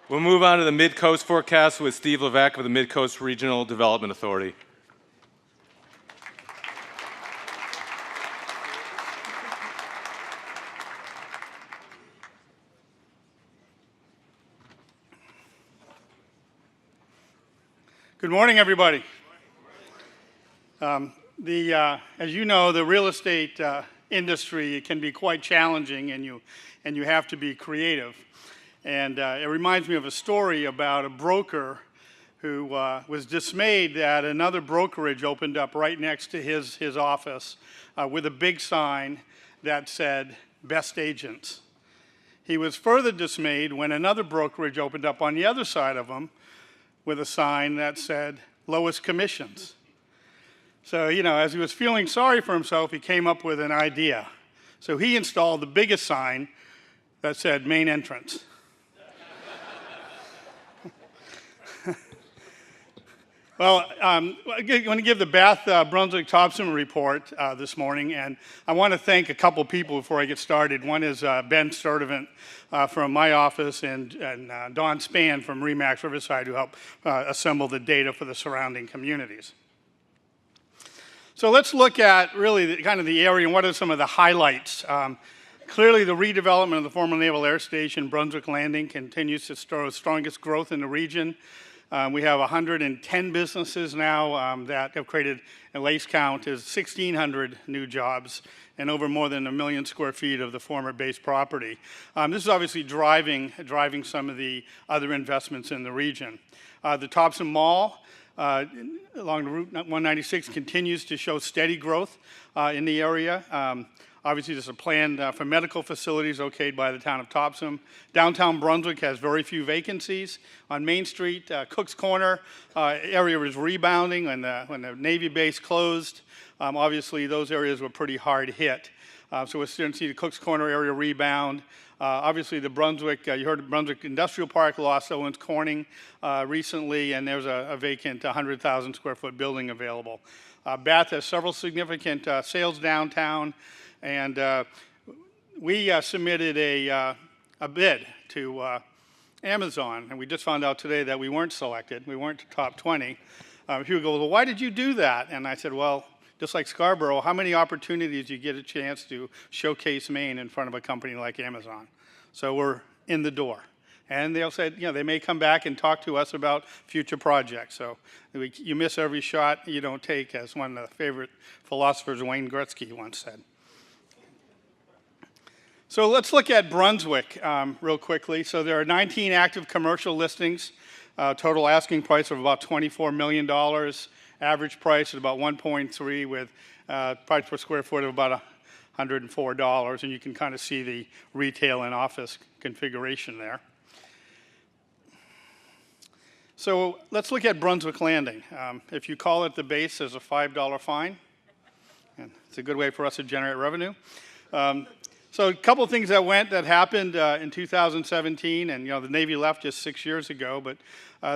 We'll move on to the Mid-Coast forecast with Steve Levesque of the Mid-Coast Regional Development Authority. Good morning, everybody. As you know, the real estate industry can be quite challenging, and you have to be creative. And it reminds me of a story about a broker who was dismayed that another brokerage opened up right next to his office with a big sign that said, "Best Agents." He was further dismayed when another brokerage opened up on the other side of him with a sign that said, "Lowest Commissions." So, as he was feeling sorry for himself, he came up with an idea. So he installed the biggest sign that said, "Main Entrance." Well, I'm going to give the Bath Brunswick Topsham report this morning, and I want to thank a couple people before I get started. One is Ben Sturdivant from my office and Don Spann from Remax Riverside, who helped assemble the data for the surrounding communities. So let's look at really kind of the area and what are some of the highlights. Clearly, the redevelopment of the former Naval Air Station, Brunswick Landing, continues to show strongest growth in the region. We have 110 businesses now that have created, a latest count is 1,600 new jobs and over more than 1 million square feet of the former base property. This is obviously driving some of the other investments in the region. The Topsham Mall along the Route 196 continues to show steady growth in the area. Obviously, there's a plan for medical facilities okayed by the town of Topsham. Downtown Brunswick has very few vacancies. On Main Street, Cook's Corner area is rebounding when the Navy base closed. Obviously, those areas were pretty hard hit. So we're starting to see the Cook's Corner area rebound. Obviously, the Brunswick, you heard the Brunswick Industrial Park lost Owens Corning recently, and there's a vacant 100,000 square foot building available. Bath has several significant sales downtown. And we submitted a bid to Amazon, and we just found out today that we weren't selected. We weren't top 20. People go, "Well, why did you do that?" And I said, well, just like Scarborough, how many opportunities do you get a chance to showcase Maine in front of a company like Amazon? So we're in the door. And they'll say, they may come back and talk to us about future projects. So you miss every shot you don't take, as one of the favorite philosophers, Wayne Gretzky, once said. So let's look at Brunswick real quickly. So there are 19 active commercial listings, total asking price of about $24 million, average price is about 1.3 with price per square foot of about $104, and you can kind of see the retail and office configuration there. So let's look at Brunswick Landing. If you call it the base, there's a $5 fine, and it's a good way for us to generate revenue. So a couple of things that happened in 2017, and the Navy left just 6 years ago, but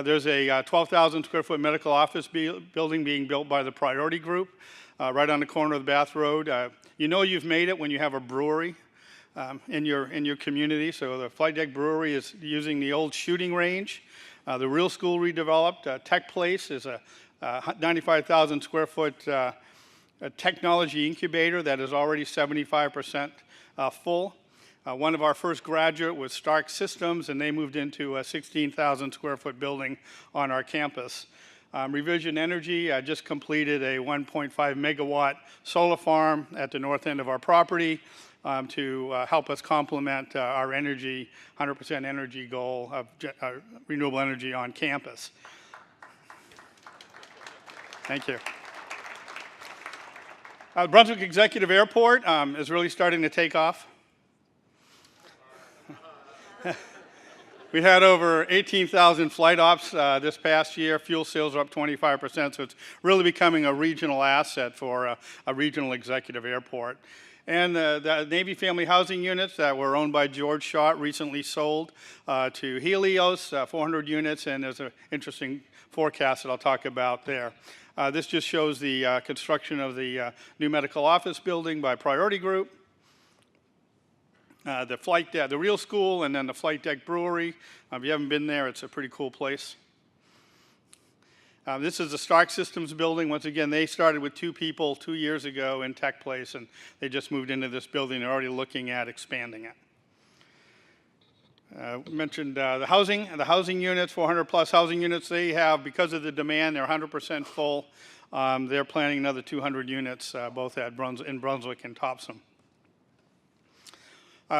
there's a 12,000 square foot medical office building being built by the Priority Group right on the corner of the Bath Road. You've made it when you have a brewery in your community. So the Flight Deck Brewery is using the old shooting range. The Real School redeveloped. Tech Place is a 95,000 square foot a technology incubator that is already 75% full. One of our first graduate was Stark Systems, and they moved into a 16,000 square foot building on our campus. Revision Energy just completed a 1.5 megawatt solar farm at the north end of our property to help us complement our 100% energy goal of renewable energy on campus. Thank you. Brunswick Executive Airport is really starting to take off. We had over 18,000 flight ops this past year. Fuel sales are up 25%, so it's really becoming a regional asset for a regional executive airport. And the Navy family housing units that were owned by George Schott recently sold to Helios, 400 units, and there's an interesting forecast that I'll talk about there. This just shows the construction of the new medical office building by Priority Group. the flight deck, the Real School, and then the Flight Deck Brewery. If you haven't been there, it's a pretty cool place. This is the Stark Systems building. Once again, they started with 2 people 2 years ago in Tech Place, and they just moved into this building. They're already looking at expanding it. We mentioned the housing units, 400 plus housing units they have. Because of the demand, they're 100% full. They're planning another 200 units, both at in Brunswick and Topsham.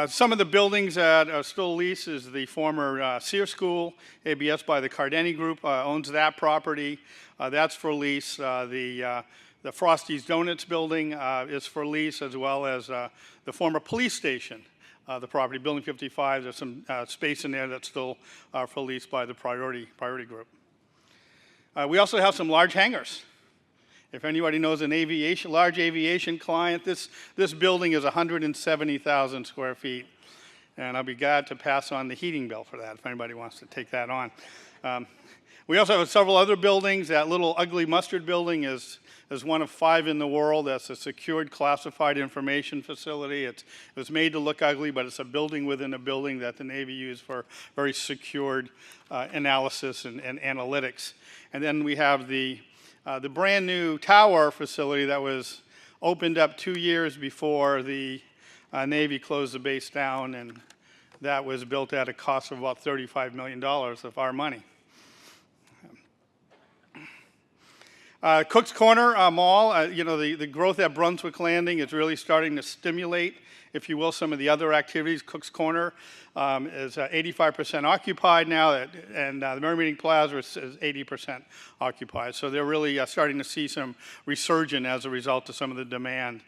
Some of the buildings that are still leased is the former Sear School. ABS by the Cardeni Group owns that property. That's for lease. The Frosty's Donuts building is for lease, as well as the former police station. The property, Building 55, there's some space in there that's still for lease by the Priority Group. We also have some large hangars. If anybody knows an large aviation client, this building is 170,000 square feet. And I'll be glad to pass on the heating bill for that if anybody wants to take that on. We also have several other buildings. That little ugly mustard building is one of 5 in the world. That's a secured classified information facility. It was made to look ugly, but it's a building within a building that the Navy used for very secured analysis and analytics. And then we have the brand new tower facility that was opened up 2 years before the Navy closed the base down, and that was built at a cost of about $35 million of our money. Cook's Corner Mall, the growth at Brunswick Landing is really starting to stimulate, if you will, some of the other activities. Cook's Corner is 85% occupied now, and the Merritt Meeting Plaza is 80% occupied. So they're really starting to see some resurgence as a result of some of the demand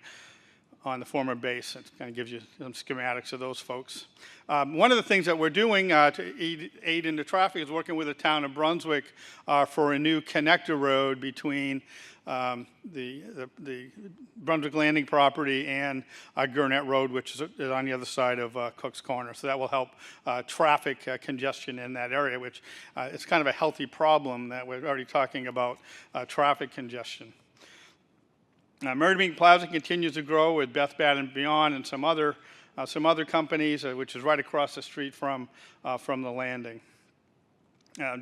on the former base. It kind of gives you some schematics of those folks. One of the things that we're doing to aid in the traffic is working with the town of Brunswick for a new connector road between the Brunswick Landing property and Gurnett Road, which is on the other side of Cook's Corner. So that will help traffic congestion in that area, which it's kind of a healthy problem that we're already talking about traffic congestion. Merritt Meeting Plaza continues to grow with Beth Bath & Beyond and some other companies, which is right across the street from the landing.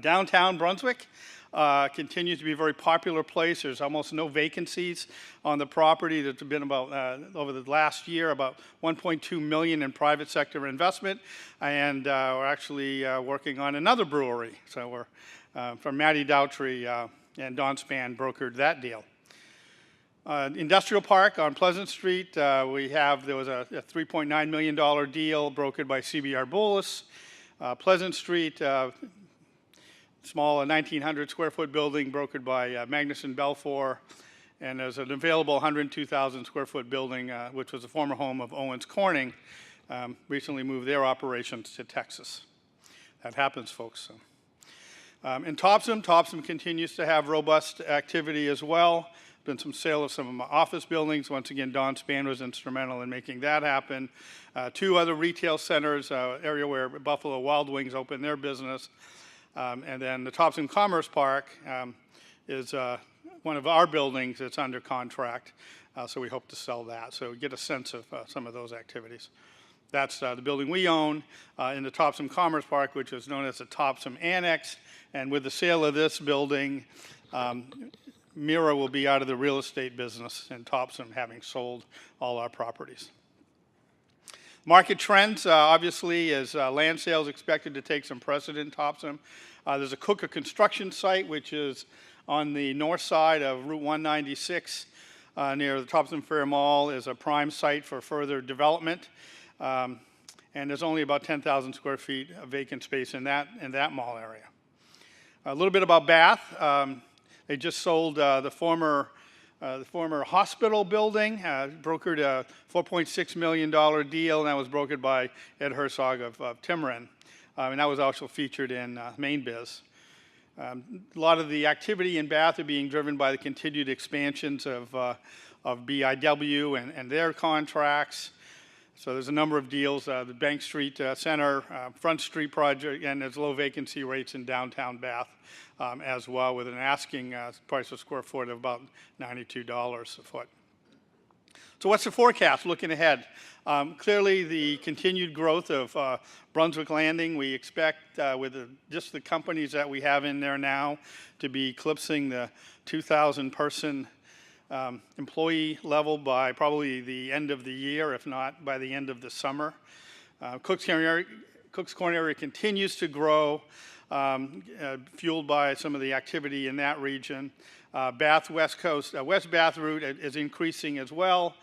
Downtown Brunswick continues to be a very popular place. There's almost no vacancies on the property. There's been about, over the last year, about $1.2 million in private sector investment, and we're actually working on another brewery. So we're, from Matty Doutry and Don Span brokered that deal. Industrial Park on Pleasant Street, there was a $3.9 million deal brokered by CBR Bullis. Pleasant Street, small 1,900 square foot building brokered by Magnuson Belfour. And there's an available 102,000 square foot building, which was the former home of Owens Corning, recently moved their operations to Texas. That happens, folks. So. In Topsham continues to have robust activity as well. Been some sale of some office buildings. Once again, Don Span was instrumental in making that happen. 2 other retail centers, area where Buffalo Wild Wings opened their business. And then the Topsham Commerce Park is one of our buildings that's under contract. So we hope to sell that. So get a sense of some of those activities. That's the building we own in the Topsham Commerce Park, which is known as the Topsham Annex. And with the sale of this building, MEREDA will be out of the real estate business in Topsham, having sold all our properties. Market trends, obviously, is land sales expected to take some precedent in Topsham. There's a Cooker construction site, which is on the north side of Route 196 near the Topsham Fair Mall, is a prime site for further development. And there's only about 10,000 square feet of vacant space in that mall area. A little bit about Bath. They just sold the former hospital building, brokered a $4.6 million deal, and that was brokered by Ed Herzog of Timurin. And that was also featured in Main Biz. A lot of the activity in Bath are being driven by the continued expansions of BIW and their contracts. So there's a number of deals, the Bank Street Center, Front Street project, and there's low vacancy rates in downtown Bath as well, with an asking price per square foot of about $92 a foot. So what's the forecast looking ahead? Clearly, the continued growth of Brunswick Landing, we expect with just the companies that we have in there now to be eclipsing the 2,000 person employee level by probably the end of the year, if not by the end of the summer. Cook's Corner area continues to grow, fueled by some of the activity in that region. Bath West Coast, West Bath route is increasing as well.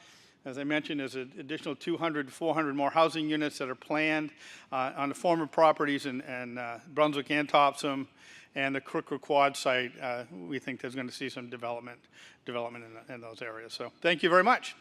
As I mentioned, there's an additional 200 400 more housing units that are planned on the former properties in Brunswick and Topsham, and the Crooker Quad site. We think there's going to see some development in those areas. So thank you very much.